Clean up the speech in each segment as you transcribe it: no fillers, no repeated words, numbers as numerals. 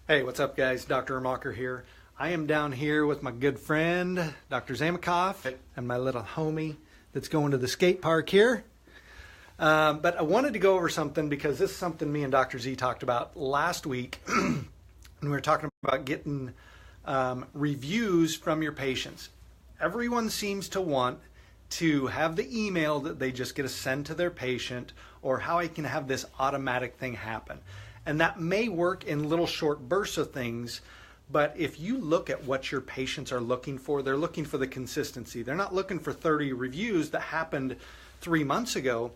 Hey, what's up, guys? Dr. Uhrmacher here. I am down here with my good friend, Dr. Zamikoff, Hey. and my little homie that's going to the skate park here. But I wanted to go over something because this is something me and Dr. Z talked about last week. And we were talking about getting reviews from your patients. Everyone seems to want to have the email that they just get to send to their patient, or how I can have this automatic thing happen. And that may work in little short bursts of things, but if you look at what your patients are looking for, they're looking for the consistency. They're not looking for 30 reviews that happened 3 months ago.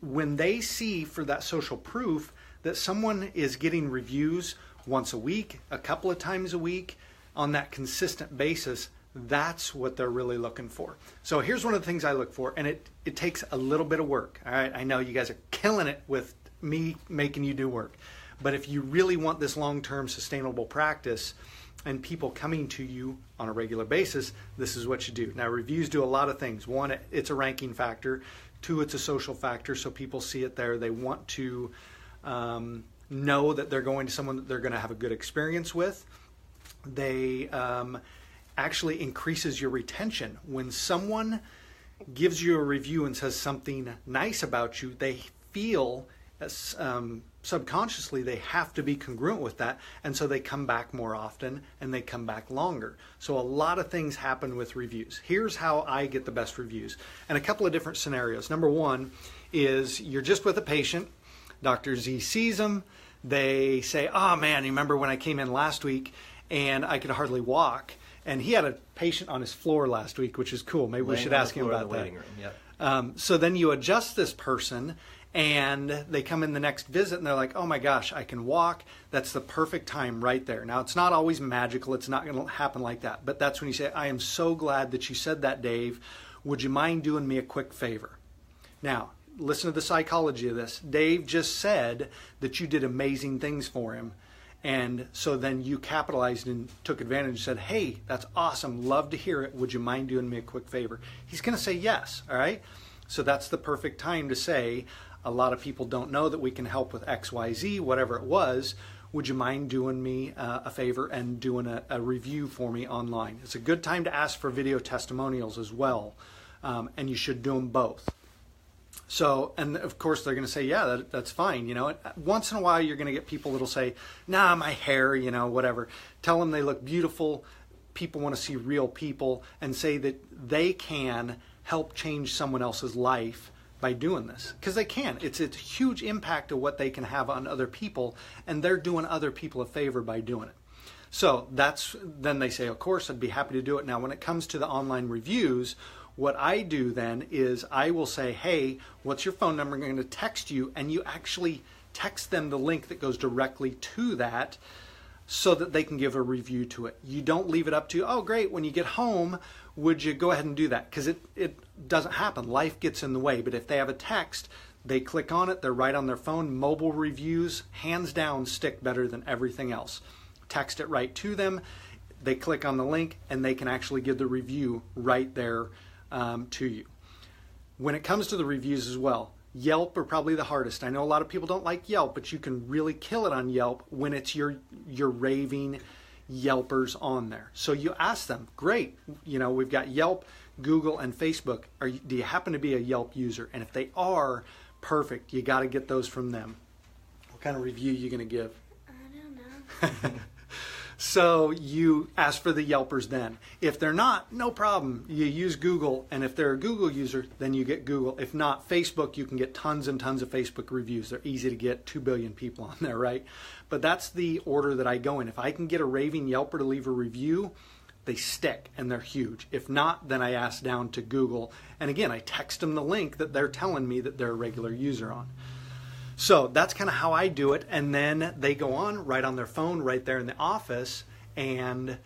When they see for that social proof that someone is getting reviews once a week, a couple of times a week, on that consistent basis, that's what they're really looking for. So here's one of the things I look for, and it takes a little bit of work. All right, I know you guys are killing it with me making you do work. But if you really want this long-term sustainable practice and people coming to you on a regular basis, this is what you do. Now, reviews do a lot of things. One, it's a ranking factor. Two, it's a social factor, so people see it there. They want to know that they're going to someone that they're going to have a good experience with. They actually increases your retention. When someone gives you a review and says something nice about you, they feel subconsciously they have to be congruent with that, and so they come back more often and they come back longer. So a lot of things happen with reviews. Here's how I get the best reviews, and a couple of different scenarios. Number one is you're just with a patient, Dr. Z sees them, they say, oh man, you remember when I came in last week and I could hardly walk? And he had a patient on his floor last week, which is cool. Maybe we should ask him about that. Yep. So then you adjust this person, and they come in the next visit and they're like, oh my gosh, I can walk. That's the perfect time right there. Now, it's not always magical. It's not going to happen like that. But that's when you say, I am so glad that you said that, Dave. Would you mind doing me a quick favor? Now, listen to the psychology of this. Dave just said that you did amazing things for him. And so then you capitalized and took advantage and said, hey, that's awesome. Love to hear it. Would you mind doing me a quick favor? He's going to say yes. All right. So that's the perfect time to say, a lot of people don't know that we can help with X, Y, Z, whatever it was. Would you mind doing me a favor and doing a review for me online? It's a good time to ask for video testimonials as well. And you should do them both. So, and of course they're going to say, yeah, that's fine. You know, once in a while you're going to get people that'll say, nah, my hair, you know, whatever. Tell them they look beautiful. People want to see real people, and say that they can help change someone else's life by doing this, because they can. It's a huge impact of what they can have on other people, and they're doing other people a favor by doing it. So then they say, of course, I'd be happy to do it. Now, when it comes to the online reviews, what I do then is I will say, hey, what's your phone number? I'm going to text you, and you actually text them the link that goes directly to that so that they can give a review to it. You don't leave it up to, oh, great, when you get home, would you go ahead and do that? Because it doesn't happen. Life gets in the way. But if they have a text, they click on it, they're right on their phone. Mobile reviews, hands down, stick better than everything else. Text it right to them. They click on the link, and they can actually give the review right there to you. When it comes to the reviews as well, Yelp are probably the hardest. I know a lot of people don't like Yelp, but you can really kill it on Yelp when it's your raving Yelpers on there. So you ask them, great, you know, we've got Yelp, Google, and Facebook. Do you happen to be a Yelp user? And if they are, perfect. You got to get those from them. What kind of review are you going to give? I don't know. So you ask for the Yelpers then. If they're not, no problem. You use Google, and if they're a Google user, then you get Google. If not, Facebook, you can get tons and tons of Facebook reviews. They're easy to get, 2 billion people on there, right? But that's the order that I go in. If I can get a raving Yelper to leave a review, they stick and they're huge. If not, then I ask down to Google. And again, I text them the link that they're telling me that they're a regular user on. So that's kind of how I do it, and then they go on right on their phone right there in the office and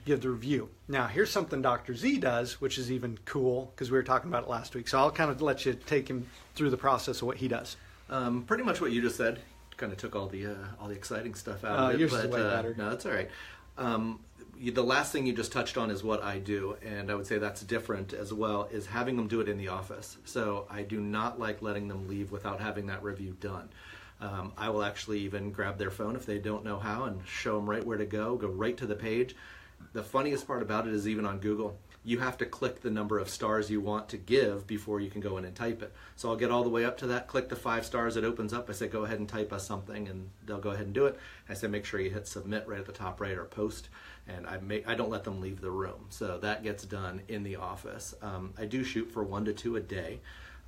give the review. Now, here's something Dr. Z does, which is even cool, because we were talking about it last week. So I'll kind of let you take him through the process of what he does. Pretty much what you just said. Kind of took all the exciting stuff out of it. Yours is way better. No, that's all right. The last thing you just touched on is what I do, and I would say that's different as well, is having them do it in the office. So I do not like letting them leave without having that review done. I will actually even grab their phone if they don't know how and show them right where to go right to the page. The funniest part about it is even on Google, you have to click the number of stars you want to give before you can go in and type it. So I'll get all the way up to that, click the 5 stars, it opens up. I say, go ahead and type us something, and they'll go ahead and do it. I say, make sure you hit submit right at the top right or post, and I don't let them leave the room. So that gets done in the office. I do shoot for 1 to 2 a day.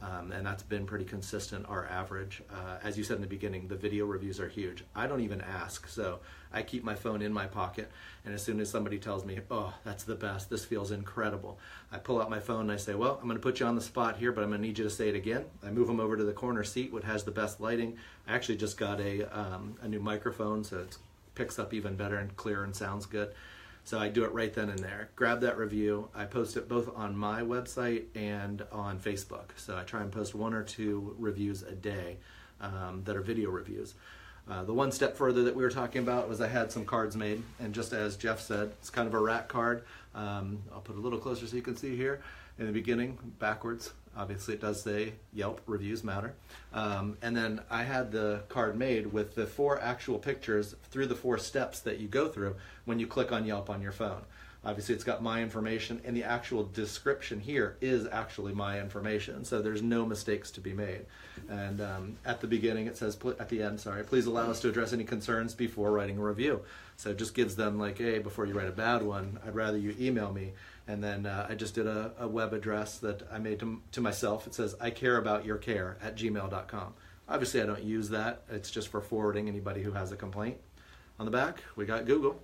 And that's been pretty consistent, our average. As you said in the beginning, the video reviews are huge. I don't even ask, so I keep my phone in my pocket, and as soon as somebody tells me, oh, that's the best, this feels incredible, I pull out my phone and I say, well, I'm going to put you on the spot here, but I'm going to need you to say it again. I move them over to the corner seat, which has the best lighting. I actually just got a new microphone, so it picks up even better and clearer and sounds good. So I do it right then and there. Grab that review. I post it both on my website and on Facebook. So I try and post 1 or 2 reviews a day that are video reviews. The one step further that we were talking about was I had some cards made, and just as Jeff said, it's kind of a rat card. I'll put it a little closer so you can see here. In the beginning, backwards, obviously it does say Yelp, reviews matter. And then I had the card made with the 4 actual pictures through the 4 steps that you go through when you click on Yelp on your phone. Obviously it's got my information, and the actual description here is actually my information, so there's no mistakes to be made. And at the beginning it says, at the end, sorry, please allow us to address any concerns before writing a review. So it just gives them like, hey, before you write a bad one, I'd rather you email me. And then I just did a web address that I made to myself. It says, icareaboutyourcare@gmail.com. Obviously I don't use that, it's just for forwarding anybody who has a complaint. On the back, we got Google.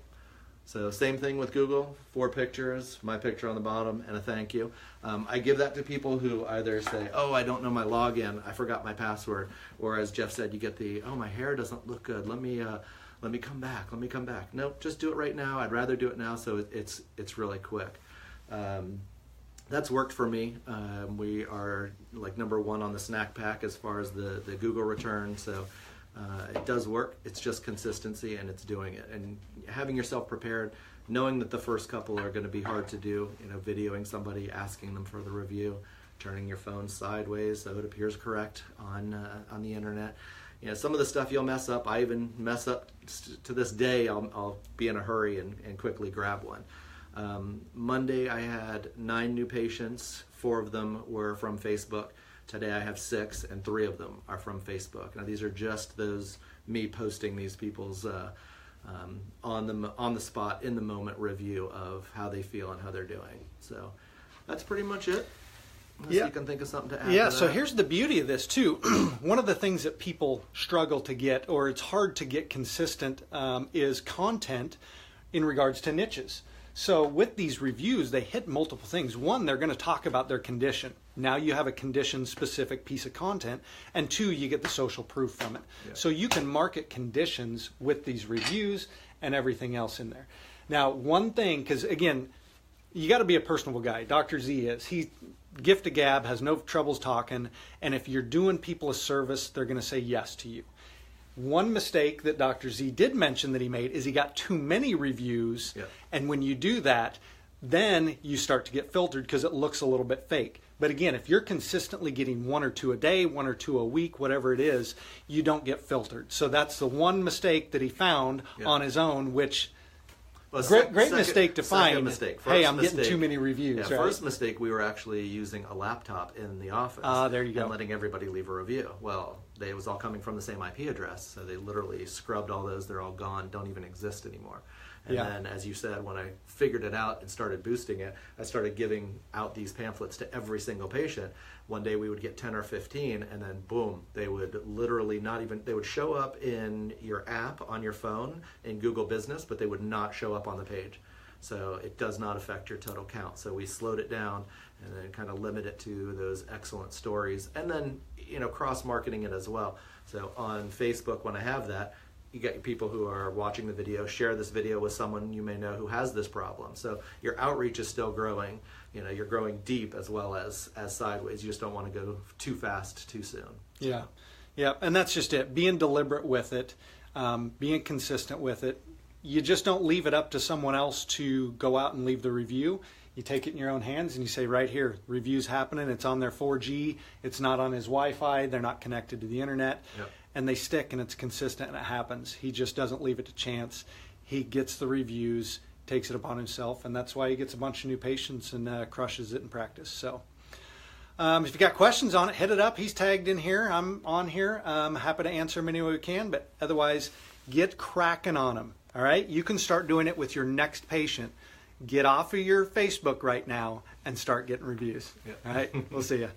So same thing with Google, 4 pictures, my picture on the bottom, and a thank you. I give that to people who either say, oh, I don't know my login, I forgot my password, or as Jeff said, you get the, oh, my hair doesn't look good, let me come back. Nope, just do it right now. I'd rather do it now, so it's really quick. That's worked for me. We are like #1 on the snack pack as far as the Google return, so it does work. It's just consistency, and it's doing it. And having yourself prepared, knowing that the first couple are going to be hard to do, videoing somebody, asking them for the review, turning your phone sideways so it appears correct on the internet. Some of the stuff you'll mess up. I even mess up to this day. I'll be in a hurry and quickly grab one. Monday I had 9 new patients. 4 of them were from Facebook. Today I have 6, and 3 of them are from Facebook. Now these are just me posting these people's on the spot, in the moment review of how they feel and how they're doing. So that's pretty much it. Unless you can think of something to add. Yeah, to so that. here's the beauty of this too. One of the things that people struggle to get, or it's hard to get consistent, is content in regards to niches. So with these reviews, they hit multiple things. One, they're going to talk about their condition. Now you have a condition-specific piece of content. And 2, you get the social proof from it. Yeah. So you can market conditions with these reviews and everything else in there. Now, one thing, because again, you got to be a personable guy. Dr. Z is. He's gift of gab, has no troubles talking. And if you're doing people a service, they're going to say yes to you. One mistake that Dr. Z did mention that he made is he got too many reviews. Yeah. And when you do that, then you start to get filtered because it looks a little bit fake. But again, if you're consistently getting 1 or 2 a day, 1 or 2 a week, whatever it is, you don't get filtered. So that's the one mistake that he found on his own, which great mistake to find. Mistake. Hey, I'm getting too many reviews. Yeah, right? First mistake, we were actually using a laptop in the office. There you go. And letting everybody leave a review. Well, it was all coming from the same IP address, so they literally scrubbed all those. They're all gone, don't even exist anymore. And then, as you said, when I figured it out and started boosting it, I started giving out these pamphlets to every single patient. One day we would get 10 or 15, and then boom, they would literally they would show up in your app on your phone in Google Business, but they would not show up on the page. So it does not affect your total count. So we slowed it down and then kind of limit it to those excellent stories. And then, cross-marketing it as well. So on Facebook, when I have that, you get people who are watching the video, share this video with someone you may know who has this problem. So your outreach is still growing. You're growing deep as well as sideways. You just don't want to go too fast too soon. Yeah. And that's just it. Being deliberate with it, being consistent with it. You just don't leave it up to someone else to go out and leave the review. You take it in your own hands and you say, right here, review's happening. It's on their 4G. It's not on his Wi-Fi. They're not connected to the internet. Yep. And they stick, and it's consistent, and it happens. He just doesn't leave it to chance. He gets the reviews, takes it upon himself, and that's why he gets a bunch of new patients and crushes it in practice. So if you've got questions on it, hit it up. He's tagged in here. I'm on here. I'm happy to answer them any way we can, but otherwise, get cracking on them. All right? You can start doing it with your next patient. Get off of your Facebook right now and start getting reviews. Yep. All right? We'll see you.